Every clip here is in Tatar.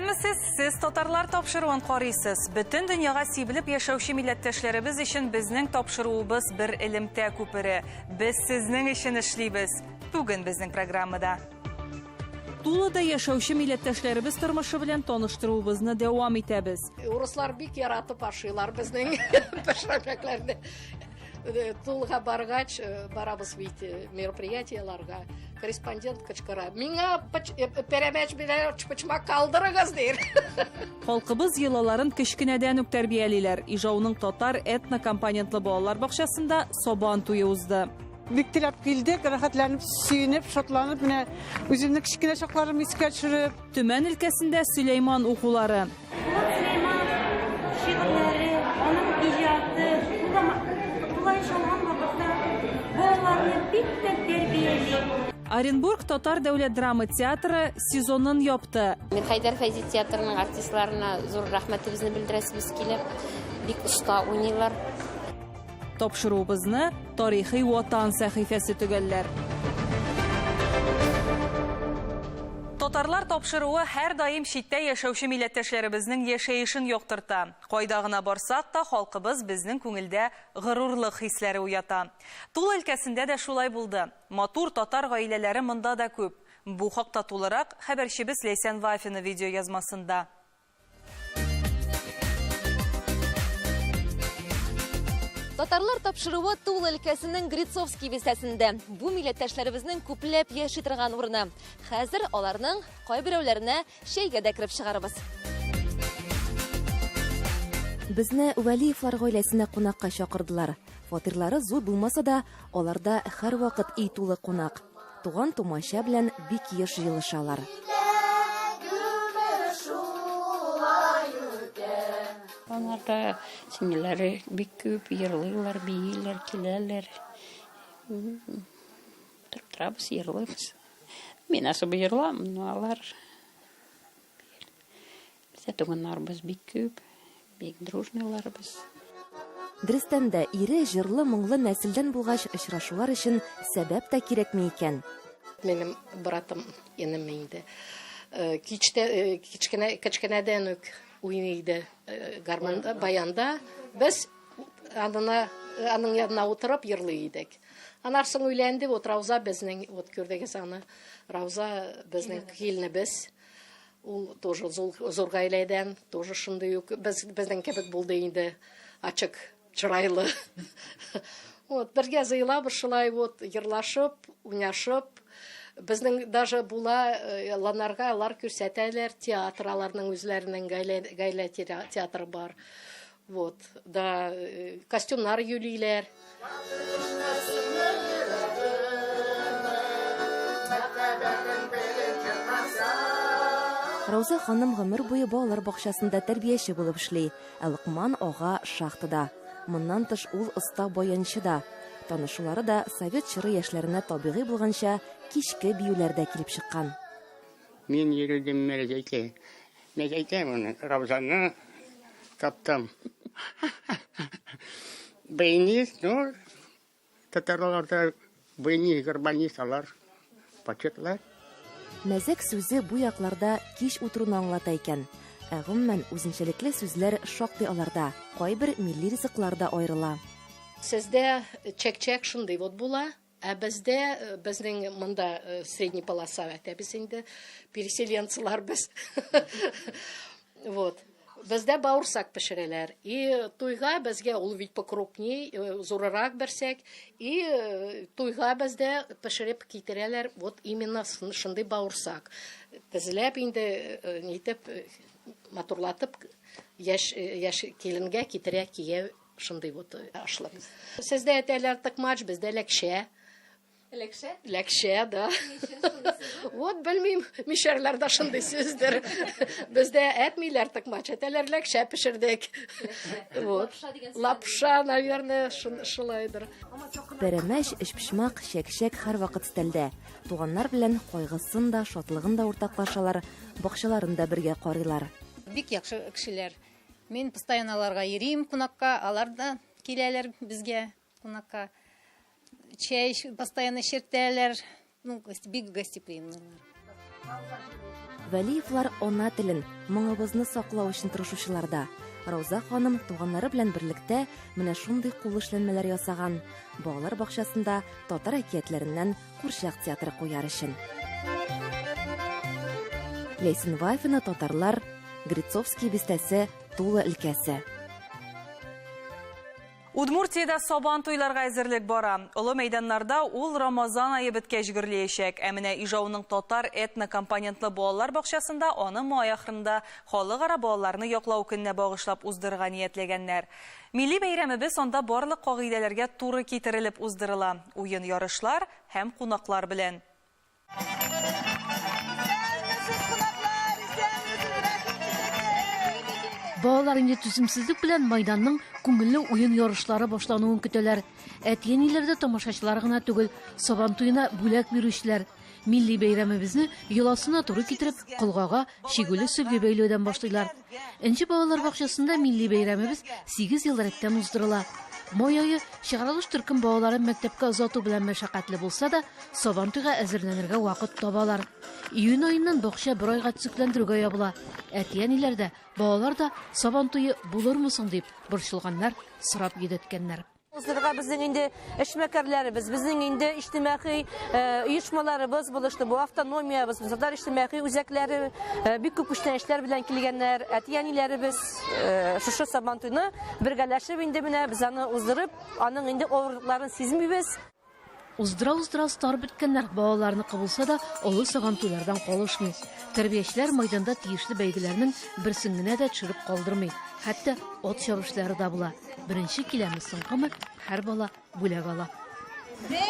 Беләмесез, сез татарлар тапшыруын карыйсыз. Бөтен дөньяга сибелеп яшәүче милләттәшләребез өчен безнең тапшыруыбыз бер элемтә күпере. Без сезнең өчен эшлибез. Бүген безнең программада. Тулыда яшәүче милләттәшләребез тормышы белән таныштыруыбызны дәвам итәбез. Урыслар бик яратып ашыйлар безнең пешерәкләрне. Тулга баргач, барабыз бит мероприятияларга. Корреспондент кычкыра. Миңа перемеч белән почмак калдырыгыз дир. Халкыбыз йолаларын кечкенәдән үк тәрбиялиләр. Ижауның татар этнокомпонентлы балалар бакчасында Сабан туе узды. Бик теләп килдек, рәхәтләнеп, сөенеп, шатланып, менә үземнең кичкенә чакларым искә төшереп. Төмән өлкәсендә Сөләйман укулары. Сөләйман шигырьләре, аның иҗаты, булай шалган вакытта балаларны бик тә тәрбияли. Оренбург татар дәүләт драма театры сезонын япты. Мирхәйдәр Фәйзи театрының артистларына зур рәхмәтебезне белдерәсебез килеп, бик оста уйныйлар. Тапшыруыбызны тарихи ватан сәхифәсе төгәлләр. Татарлар тапшыруы һәр даим читтә яшәүче милләттәшләребезнең яшәешен яктырта. Кайда гына барсак та халкыбыз безнең күңелдә горурлык хисләре уята. Тул өлкәсендә дә шулай булды. Матур татар гаиләләре монда да күп. Бу хакта тулырак хәбәрчебез Ләйсән Вафина видео язмасында. Татарлар тапшыруы Тул өлкәсенең Грицовский бистәсендә. Бу милләттәшләребезнең күпләп яши торган урыны. Хәзер аларның кайберәүләренә чәйгә дә кирип чыгарыбыз. Безне Вәлиевлар гаиләсенә кунакка чакырдылар. Фатирлары зур булмаса да, аларда һәр вакыт ий тулы кунак. Туган тумача белән бик еш җылышалар. Onlarda singilləri bik küp yırılırlar, biyirlər, kilərlər. Тұрабыз, yırılırız. Мен особо yırılam, алар. Бізде туғанларыбыз бик küp, бик дружныйларыбыз. Дөрестәндә ире җырлы моңлы нәселдән булгач очрашулар өчен сәбәп тә кирәкми икән. Минем братым инем инде. Кичкенәдән үк уйнайды гармонда, баянда. Без аның янына утырып йырлый идек. Аннан соң өйләнде, Рауза безнең, күрдегез аны. Рауза безнең килнебез. Ул тоже зур гаиләдән, тоже шундый ук безнең кебек булды инде. Ачык, чырайлы. Бергә зыйлап, шулай йырлашып, уйнашып. Безнең даже була ланарга алар күрсәтәләр, театраларның үзләренең гаилә театры бар. Да костюмнар юлиләр. Рауза ханым гомер буе балалар бакчасында тәрбияче булып эшли, ә Лукман ага шахтада. Моннан тыш ул оста баянчы да. Танышулары да совет чоры яшьләренә табигый булганча кичке биюләрдә килеп чыккан. Мин йөрдем мәҗәйкә. Мәҗәйкә моны Раузаны таптым. Бейнис, татарларда бейнис, гарбанисалар, почетлар. Мәзәк сүзе бу якларда кич утыруны аңлата икән. Ә гомумән үзенчәлекле сүзләр шактый аларда, кайбер милли ризыкларда аерыла. Сездә чек-чек шундый була, ә бездә безнең монда средний полоса әтәбез инде, переселенцлар без. Бездә баурсак пешерәләр. И туйга безгә ул бит покрупней, зуррак берсәк, и туйга бездә пешереп китерәләр, именно шундый баурсак. Тезләп инде нитеп матурлатып яшь киленгә китерә кияү. Шундый ашлык. Сездә әтәләр тыкмач, бездә ләкшә. Ләкшә, да. Белмим, мишәрләрдә шундый сүздер. Бездә әтмиләр тыкмач, әтәләр ләкшә пешердек. Лапша, наверное, шулайдыр. Пәрәмәч, эшпишмак, шәкшәк һәр вакыт стәлдә. Туганнар белән кайгысын да, шатлыгын да уртаклашалар, бакчаларында бергә карыйлар. Бик яхшы кешеләр. Мен постоянно аларга йөрим кунакка, алар да киләләр безгә кунакка. Чәй постоянно шертәләр. Бик гостеприимныйлар. Вәлиевлар ана телен, моңыбызны саклау өчен тырышучыларда. Рауза ханым туганнары белән берлектә менә шундый кул эшләнмәләр ясаган. Балалар бакчасында татар әкиятләреннән Курчак театры куяр өчен. Лейсен Вайфена татарлар, Грицовский бистәсе, Тула өлкәсе. Удмуртиядә сабан туйларга әзерлек бара. Олы мәйданнарда ул Рамазан айы беткәч гөрләячәк. Ә менә Ижауның татар этнокомпонентлы балалар бакчасында аны май ахырында халыкара балаларны яклау көненә багышлап уздырырга ниятләгәннәр. Милли бәйрәмебез анда барлык кагыйдәләргә туры китерелеп уздырыла. Уен ярышлар һәм кунаклар белән. Балалар инде түземсезлек белән майданның күңелле уен ярышлары башлануын көтәләр. Әтиәниләрдә тамашачылар гына түгел, сабан туена бүләк бирүчеләр. Милли бәйрәмебезне йоласына туры китереп, кылгага шигүле сөбгә бәйләүдән башлыйлар. Энҗе балалар бакчасында милли бәйрәмебез 8 ел рәттән уздырыла. Май айы чыгарылыш төркем балаларын мәктәпкә озату белән мәшәкатьле булса да, сабан туйга әзерләнергә вакыт табалар. Июнь аеннан бакча бер айга төзекләндерүгә ябыла. Әтиәниләр дә, балалар да сабан туйы булырмы соң дип борчылганнар, сорап йөдәткәннәр. Уздырырга безнең инде эшмәкәрләребез, безнең инде иҗтимагый оешмаларыбыз булышты. Бу автономиябыз, татар иҗтимагый үзәкләре бик күп эшләр белән килгәннәр. Әтиәниләребез шушы сабан туйны бергәләшеп инде менә без аны уздырып, аның инде авырлыкларын сизмибез. Уздыра стар биткәннәр балаларны булса да, олы сабан туйлардан калышмый. Тәрбиячеләр майданда тиешле бәйгеләрнең берсен генә дә төшереп калдырмый. Хәтта от чабышлары да була. Беренче киләме соңгымы һәр бала бүләк ала. 1,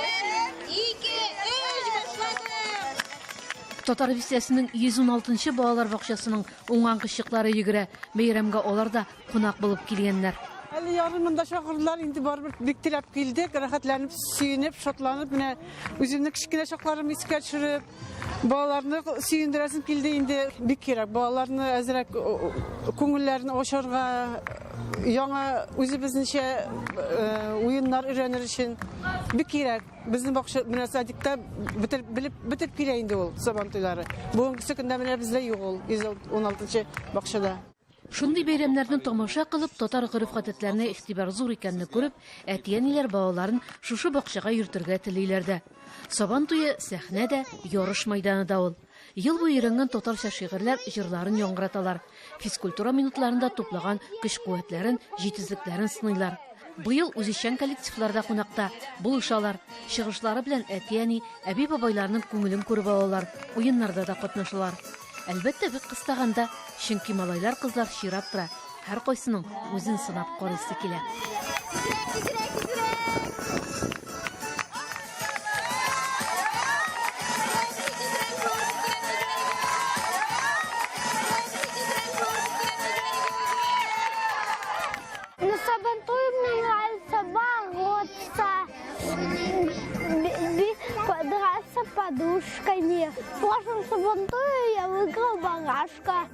2, 3 башлады. Татар бистәсенең 116-нчы балалар бакчасының уңган кычыклары йөгерә. Бәйрәмгә алар да кунак булып килгәннәр. Әле ярымында шагырлар инде барып бик теләп килдек, рәхәтләнеп, сөенеп, шатланып, менә үземнең кичкенә чакларым искә төшереп, балаларны сөендерәсем килде инде. Бик кирәк балаларны әзрәк күңелләрен ачарга, яңа үзебезнеңчә уеннар өйрәнер өчен бик кирәк. Безнең бакча менә садикта битеп килә инде ул сабан туйлары. Бүгенге көндә менә бездә юк ул 116-нчы бакчада. Шундый бәйрәмнәрне тамаша кылып, татар гырыф-гадәтләренә игътибар зур икәнне күреп, әтиәниләр балаларын шушы бакчага йөртергә телиләр дә. Сабан туе сәхнәдә, ярыш мәйданы да ул. Ел буе өйрәнгән татарча шигырьләр, җырларын яңгыраталар. Физкультура минутларында туплаган көч-куәтләрен, җитезлекләрен сыйлар. Быел үзешчән коллективларда кунакта булышалар. Чыгышлары белән әтиәни, әби-бабайларның күңелен күреп алалар, уеннарда да катнашалар. Әлбәттә бик кыстаганда, чөнки малайлар кызлар чирап тора. Һәр кайсының үзен сынап карыйсы килә. Сабан туй мне нравится бороться, подраться подушками. В прошлом сабан туе я выиграл барашка.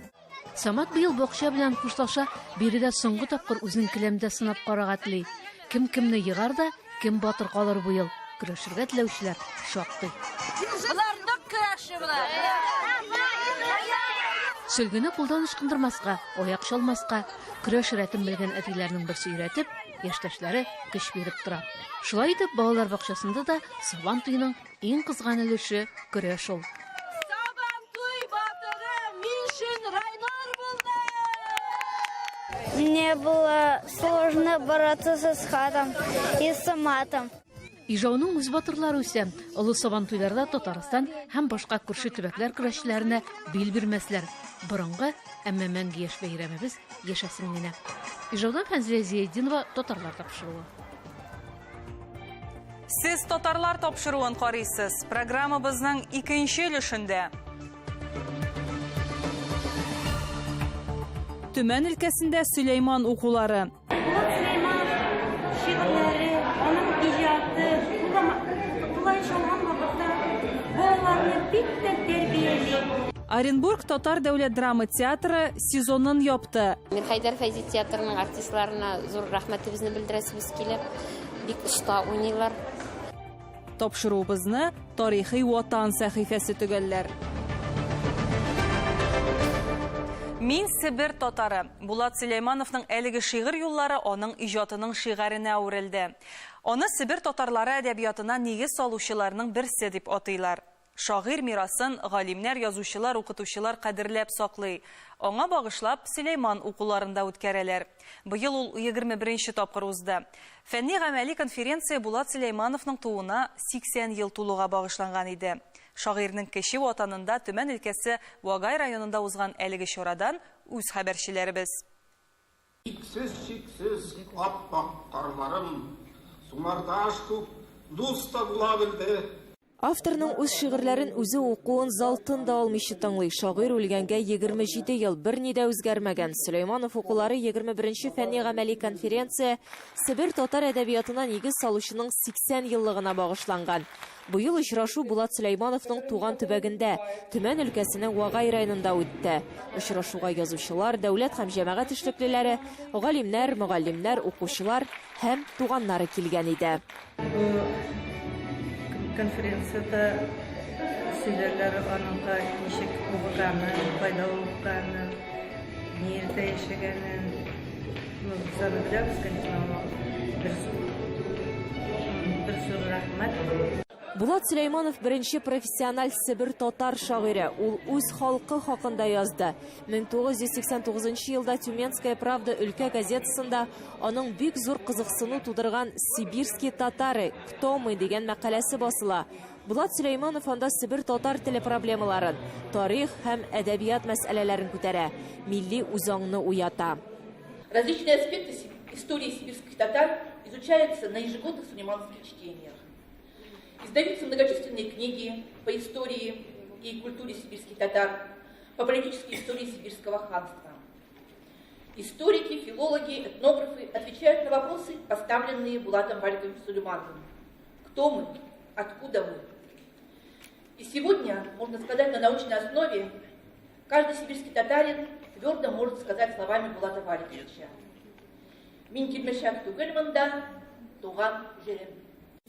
Самат быел бакча белән хушлаша, биредә соңгы тапкыр үзенең келәмдә сынап карарга тели. Кем кемне йыгар да, кем батыр калыр быел. Көрәшергә теләүчеләр шактый. Буларны көрәше була. Сөлгене кулдан ычкындырмаска, аяк чалмаска, көрәш рәтен белгән әтиләрнең берсе өйрәтеп, яшьтәшләре көч биреп тора. Шулай итеп, балалар бакчасында да сабан туйның иң кызган өлеше көрәш ул. Сабан туй батыры Мишин Райнор булды. Мне было сложно бороться с Асхатом и с Саматом. Ижауның үз батырлары үсә, олы сабан туйларда Татарстан һәм башка күрше төбәкләр көрәшчеләренә бил бирмәсләр. Борынгы, әмма мәңге яшь бәйрәмебез яшәсен генә. Ижаудан Фәнзилә Зиединова, татарлар тапшыруы. Сез татарлар тапшыруын карыйсыз. Программабызның икенче өлешендә. Төмән өлкәсендә Сөләйман укулары. Сөләйман шигырьләре, аның иҗаты, тулай шалган вакытта балаларны бик тә тәрбияли. Оренбург татар дәүләт драма театры сезонын япты. Мин Хайдар Фәйзи театрының артистларына зур рәхмәтебезне белдерәсебез килә. Бик оста уйныйлар. Тапшыруыбызны тарихи ватан сәхифәсе төгәлләр. Мин Сибир татары. Булат Сулеймановның әлеге шигырь юллары оның иҗатының шигыренә әверелде. Оны Сибир татарлары әдәбиятына нигез салучыларның берсе дип атыйлар. Шагыйрь мирасын галимнәр, язучылар, укытучылар кадерләп саклый. Аңа багышлап Сулейман укуларында үткәрәләр. Быел ул 21-нче тапкыр узды. Фәнни-гамәли конференция Булат Сулеймановның тууына 80 ел тулуга багышланган иде. Шагыйрьнең кече ватанында Төмән өлкәсе Вагай районында узган әлеге чарадан үз хәбәрчеләребез. Чиксез ап-ак карларым, сумарда ашты, дуста була белде. Авторның үз шигырьләрен үзе укуын залтын да алмыйча тыңлый. Шагыйрь үлгәнгә 27 ел берни дә үзгәрмәгән. Сулейманов укулары 21-нче фәнни-гамәли конференция Сибир татар әдәбиятына нигез салучының 80 еллыгына багышланган. Быел очрашу Булат Сулеймановның туган төбәгендә, Төмән өлкәсенең Вагай районында үтте. Очрашуга язучылар, дәүләт һәм җәмәгать эшлеклеләре, галимнәр, мөгаллимнәр, укучылар һәм туганнары килгән иде. Конференцияда сөйләрләр аныңга ничек укыганы, кайда укыганы, нердә яшәгәнен, без беләбез, конечно, бер зур рәхмәт. Булат Сулейманов беренче профессиональ Сибир татар шагыйре. Ул үз халкы хакында язды. 1989 елда Тюменская правда өлкә газетасында аның бик зур кызыксыну тудырган Сибирский татары «Кто мы» дигән мәкаләсе басыла. Булат Сулейманов анда Сибир татар теле проблемаларын, тарих һәм әдәбият мәсьәләләрен күтәрә, милли үзаңны уята. Различные аспекты истории сибирских татар изучаются на ежегодных сулеймановских чтениях. Издаются многочисленные книги по истории и культуре сибирских татар, по политической истории сибирского ханства. Историки, филологи, этнографы отвечают на вопросы, поставленные Булатом Валиковичем Сулеймановым. Кто мы? Откуда мы? И сегодня, можно сказать, на научной основе каждый сибирский татарин твердо может сказать словами Булата Валиковича. Мин килмешәк түгел монда, туган җирем.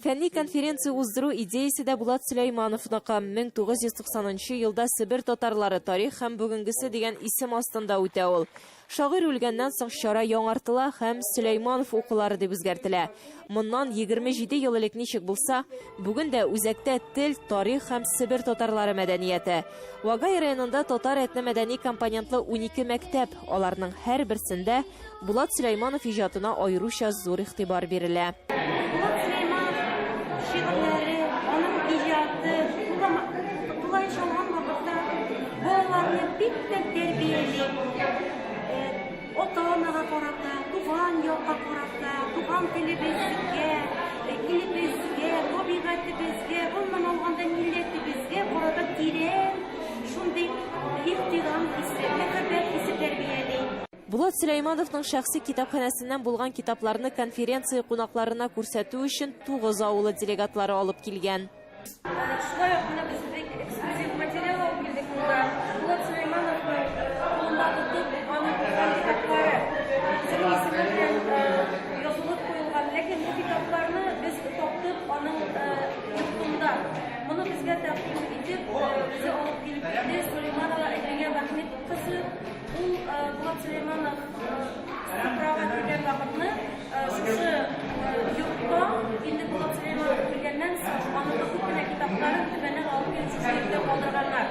Фәнни конференция уздыру идеясе дә Булат Сулеймановныкы. 1990 елда Сибир татарлары тарих һәм бүгенгесе дигән исем астында үтә ул. Шагыйрь үлгәннән соң чара яңартыла һәм Сулейманов укулары дип үзгәртелә. Моннан 27 ел элек ничек булса, бүген дә үзәктә тел, тарих һәм Сибир татарлары мәдәнияте. Вагай районында татар этно-мәдәни компонентлы 12 мәктәп, аларның һәр берсендә Булат Сулейманов иҗатына аеруча зур игътибар бирелә. Şiirleri, onun icatı, kolay çalan vakitte boğalarını bir tek terbiyeli, ota-anaga qarata, tuğan yoqqa qarata, tuğan tili bizga, ili bizga, tabiati bizga, ondan olganda milleti bizga qarata tiren, shunday ihtiram hissi, muhabbat hissi terbiyeli. Булат Сулеймановның шәхси китапханәсеннән булган китапларны конференция кунакларына күрсәтү өчен 9 авылы делегатлары алып килгән. Шулай ук менә без эксклюзив материал алып килдек монда. Булат Сулеймановның монда тотып, аның китаплары язылып куелган, ләкин бу китапларны без топтып аның йортында. Моны безгә тәкъдим итеп, үзе алып килеп килде. Сулейманова әйтгән рәхмәт кызы. Ул Булат Сулейманов справа килгән вакытны шушы йортта инде Булат Сулейманов килгәннән соң аның күп кенә китапларын Төмәннән алып килеп шушы йортта калдырганнар.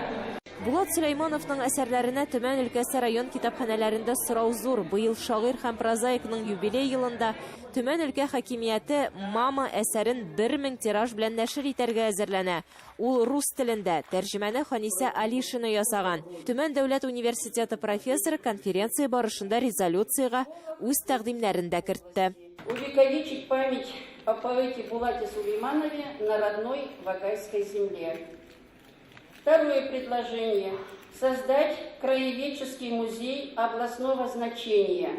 Булат Сулеймановның әсәрләренә Төмән өлкәсе район китапханәләрендә сорау зур. Быел шагыйрь һәм прозаикның юбилей елында Төмән өлкә хакимияте «Мама» әсәрен 1000 тираж белән нәшер итәргә әзерләнә. Ул рус телендә, тәрҗемәне Ханисә Алишина ясаган. Төмән дәүләт университеты профессоры конференция барышында резолюцияга үз тәкъдимнәрен дә кертте. Увековечить память о поэте Булате Сулейманове на родной Вагайской земле. Второе предложение – создать краеведческий музей областного значения.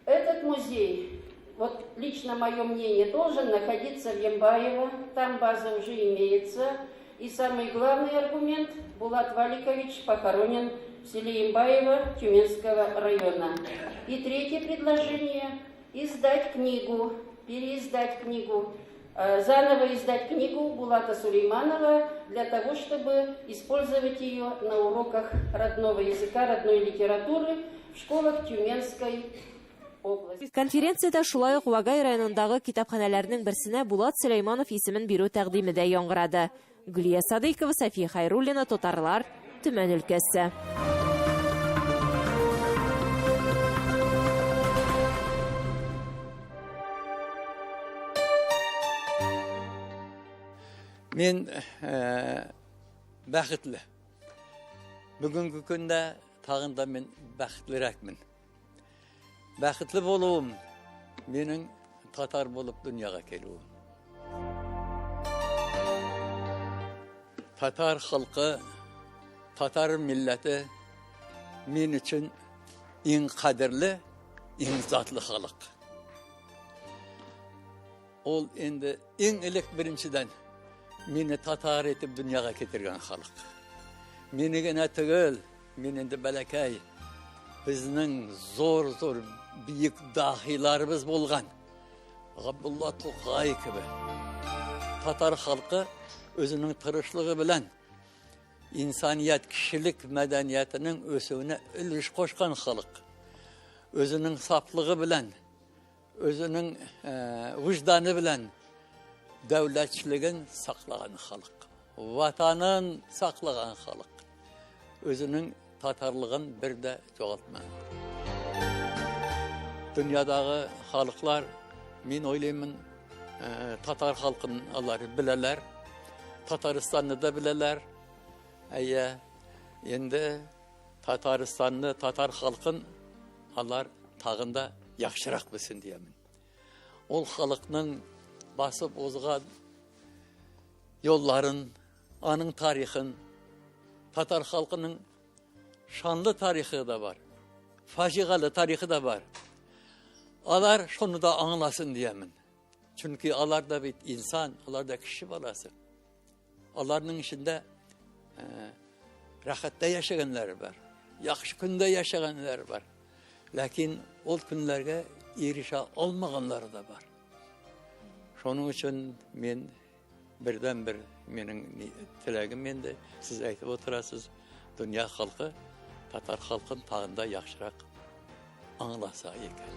Этот музей, вот лично мое мнение, должен находиться в Ямбаево, там база уже имеется. И самый главный аргумент – Булат Валикович похоронен в селе Ямбаево Тюменского района. И третье предложение – издать книгу, переиздать книгу заново издать книгу Булата Сулейманова для того, чтобы использовать ее на уроках родного языка, родной литературы в школах Тюменской области. Конференцияда шулай ук Вагай районындагы китапханәләрнең берсенә Булат Сулейманов исемен бирү тәкъдиме дә яңгырады. Гөлия Садыкова, София Хайруллина, Тотарлар, Төмән өлкәсе. Мен бәхетле. Бүгінгі күнде тағында мен бәхетлірәкмін. Бәхетлі болуым менің татар болып дүнияға келуім. Татар халқы, татар милләті мен үшін ең қадірлі, ең затлы халық. Ол енді ең ілік біріншіден мені татар етіп дүнияға кетірген халық. Мені генә түгел, мен енді бәләкәй, біздің зор биік дахиларыбыз болған. Ғабдулла Тоқай кебі. Татар халқы өзінің тырышлығы білән инсаният, кішілік мәдәниятінің өсуіне үлеш қошқан халық. Өзінің саплығы білән, өзінің вүжданы білән дәулетшілігін сақлаған халық. Ватанын сақлаған халық. Өзінің татарлығын бірді жоғалтмады. Дүниядағы халықлар, мен ойлаймын, татар халқын алар білелер, Татарстанны да білелер. Енді Татарстанны, татар халқын алар тағында яқшырақ білсін деймін. Ол халықның басып озған yolların, anın tarixin, Tatar halkının şanlı tarihi de var. Facialı tarihi de var. Alar şunu da anlasın diyemin. Çünkü alar da bir insan, alar da kişi balası. Alarının içinde rahatta yaşayanlar var. Yaxşı günde yaşayanlar var. Lakin o günlerge erişe olmayanlar da var. Şunun için men birden bir menin tilegim endi siz aytib oturasız. Dünya halkı Tatar halkın tağında yaxşırak anlasa ekan.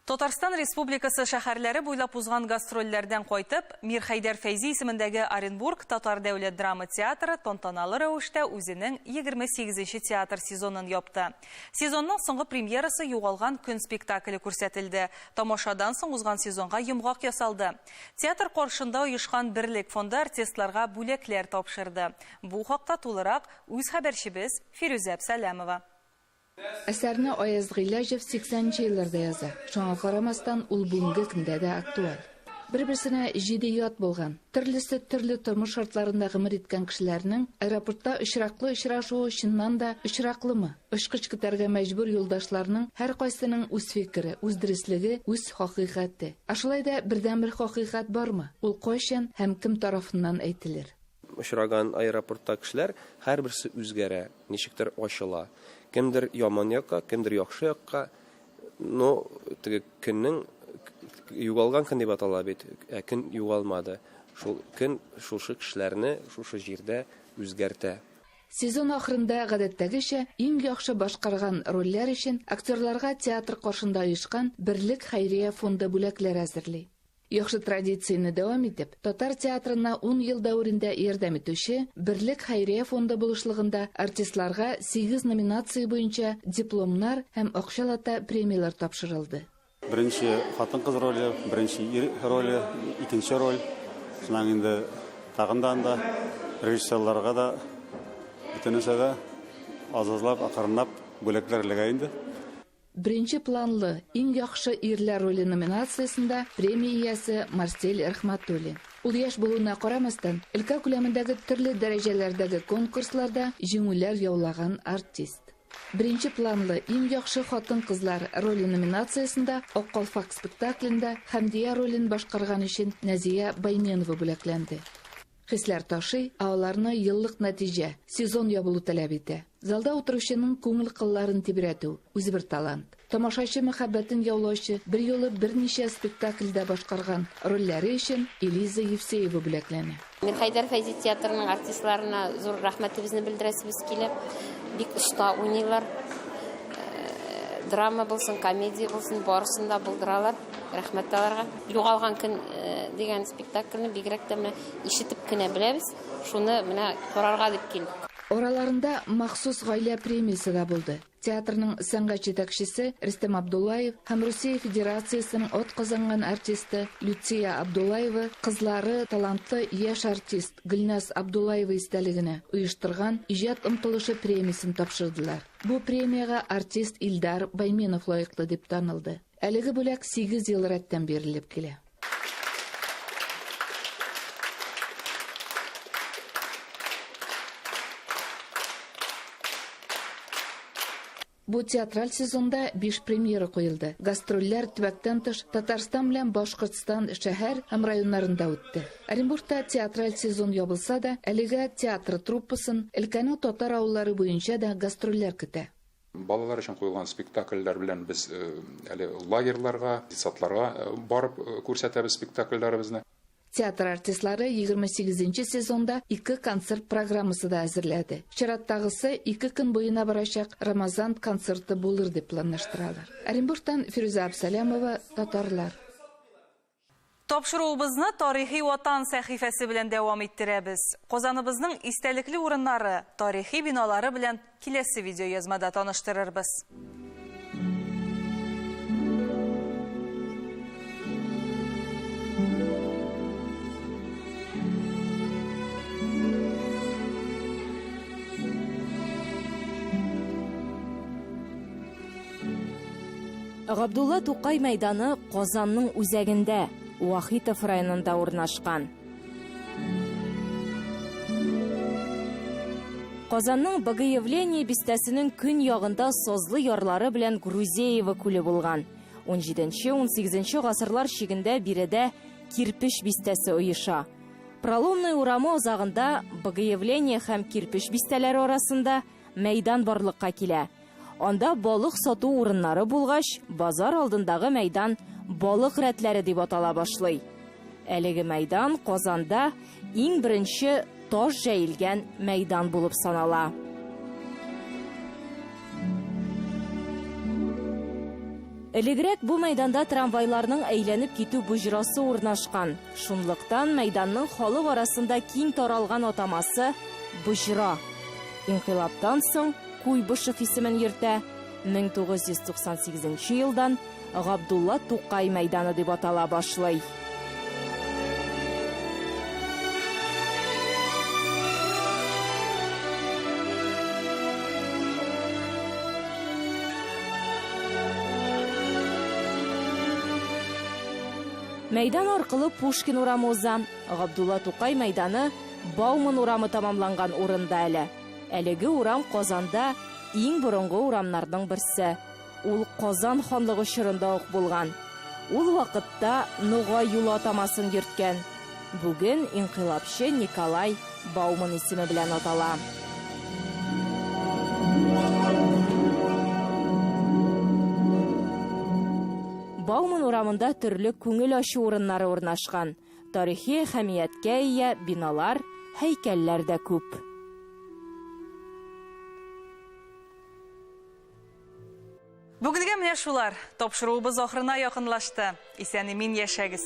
Татарстан Республикасы шәһәрләре буйлап узган гастрольләрдән кайтып, Мир Хәйдәр Фәйзи исемендәге Оренбург Татар дәүләт драма театры тантаналы рәвештә үзенең 28-нче театр сезонын япты. Сезонның соңгы премьерасы Югалган көн спектакле күрсәтелде. Тамашадан соң узган сезонга йомгак ясалды. Театр каршында оешкан Берлек фонды артистларга бүләкләр тапшырды. Бу хакта тулырак үз хәбәрчебез Фирүзә Сәләмова. Әсәрне Аяз Гыйләҗев 80-нче елларда яза. Шуңа карамастан ул бүгенге көндә дә актуаль. Бер-берсенә җидият булган, төрлесе төрле тормыш шартларында гомер иткән кешеләрнең аэропортта очраклы очрашуы чыннан да очраклымы? Очкыч көтәргә мәҗбүр юлдашларның һәр кайсының үз фикере, үз дөрестлеге, үз хакыйкате. Шулай да бердән-бер хакыйкать бармы? Ул кайчан һәм кем тарафыннан әйтелер? Очраган аэропортта кешеләр һәрберсе үзгәрә, ничектер ачыла. Кемдер яман якка, кемдер яхшы якка. Но теге көннең югалган көн дип атала бит. Көн югалмады. Шул көн шушы кешеләрне шушы җирдә үзгәртә. Сезон ахырында гадәттәгечә иң яхшы башкарган рольләр өчен актерларга театр каршында оешкан Берлек хәйрия фонды бүләкләр әзерли. Яхшы традицияны дәвам итеп, Татар театрына 10 ел дәврендә ярдәм итүче Берлек хәйрия фонды булышлыгында артистларга 8 номинация буенча дипломнар һәм акчалата премиялар тапшырылды. Беренче хатын-кыз роле, беренче ир роле, икенче роль. Шуннан инде тагындан да режиссерларга да бөтенесе дә азызлап, акырынлап бүләкләр эләгә инде. Birinci planlı иң яхшы ирләр роле номинациясында премия иясе Марсель Рахматуллин. Ул яшь булуына карамастан, өлкә күләмендәге төрле дәрәҗәләрдәге конкурсларда җиңүләр яулаган артист. Birinci planlı иң яхшы хатын-кызлар роли номинациясында Ак калфак спектаклендә Хәмдия ролен башкарган өчен Назия Байменова бүләкләнде. Хисләр ташый, аларны еллык нәтиҗә, сезон ябылу таләп итә. Залда утыручының күңел кылларын тибрәтү үзе бер талант. тамашачы мәхәббәтен яулаучы бер юлы берничә спектакльдә башкарган рольләре өчен Элиза Евсеева бүләкләнә. Мен Хайдар Фәйзи театрының артистларына зур рәхмәтебезне белдерәсебез килә. Бик оста уйныйлар. Драма булсын, комедия булсын, барысында булдыралар. Рәхмәт аларга. Югалган көн дигән спектакльне бигрәк тә менә ишетеп кенә беләбез. Шуны менә карарга дип килдек. Ораларында махсус гаилә премиясе да булды. Театрның сәнгать җитәкчесе Рөстәм Абдуллаев һәм Русия Федерациясының от казанган артисты Люция Абдуллаева кызлары талантлы яшь артист Гөлназ Абдуллаева истәлегенә оештырган иҗат омтылышы премиясын тапшырдылар. Бу премияга артист Илдар Байменов лаеклы дип танылды. Әлеге бүләк 8 ел рәттән берилеп килә. Бу театраль сезонда 5 премьера куелды. Гастрольләр төбәктән тыш Татарстан белән Башкортстан шәһәр һәм районнарында үтте. Оренбургта театраль сезон ябылса да, әлегә театр труппасын өлкәнең татар авыллары буенча да гастрольләр көтә. Балалар өчен куелган спектакльләр белән без әле лагерьларга, детсадларга барып күрсәтәбез спектакльләребезне. Театр артистлары 28 сезонда 2 концерт программасы да әзерләде. Чираттагысы 2 көн буена барачак Рамазан концерты булыр дип планлаштыралар. Оренбургтан Фируза Абсалямова, Татарлар. Тапшыруыбызны тарихи ватан сәхифәсе белән дәвам иттерәбез. Казаныбызның истәлекле урыннары, тарихи биналары белән киләсе видеоязмада таныштырырбыз. Габдулла Тукай мәйданы Казанның үзәгендә, Вахитов районында урнашкан. Казанның Богоявление бистәсенең көн ягында сазлы ярлары белән Грузеева күле булган. 17-18 гасырлар чигендә биредә кирпеч бистәсе оеша. Проломный урамы озагында Богоявление һәм кирпеч бистәләре арасында мәйдан барлыкка килә. Анда балык сату урыннары булгач, базар алдындагы мәйдан балык рәтләре дип атала башлый. Әлеге мәйдан Казанда иң беренче таш җәелгән мәйдан булып санала. Элегрәк бу мәйданда трамвайларның әйләнеп китү буҗрасы урнашкан. Шунлыктан мәйданның халык арасында киң таралган атамасы буҗра. Инкыйлабтан соң Куйбышев исемен йөртә. 1998 елдан Габдулла Тукай мәйданы дип атала башлый. Мәйдан аркылы Пушкин урамы уза. Габдулла Тукай мәйданы Бауман урамы тамамланган урында әле. Әлеге урам Казанда иң борынгы урамнарның берсе. Ул Казан ханлыгы чорында ук булган. Ул вакытта Нугай юлы атамасын йөрткән. Бүген инкыйлабчы Николай Бауман исеме белән атала. Бауман урамында төрле күңел ачу урыннары урнашкан. Тарихи әһәмияткә ия биналар, һәйкәлләр дә күп. Бүгенге менә шулар. Тапшыруыбыз ахырына якынлашты. Исән-имин яшәгез.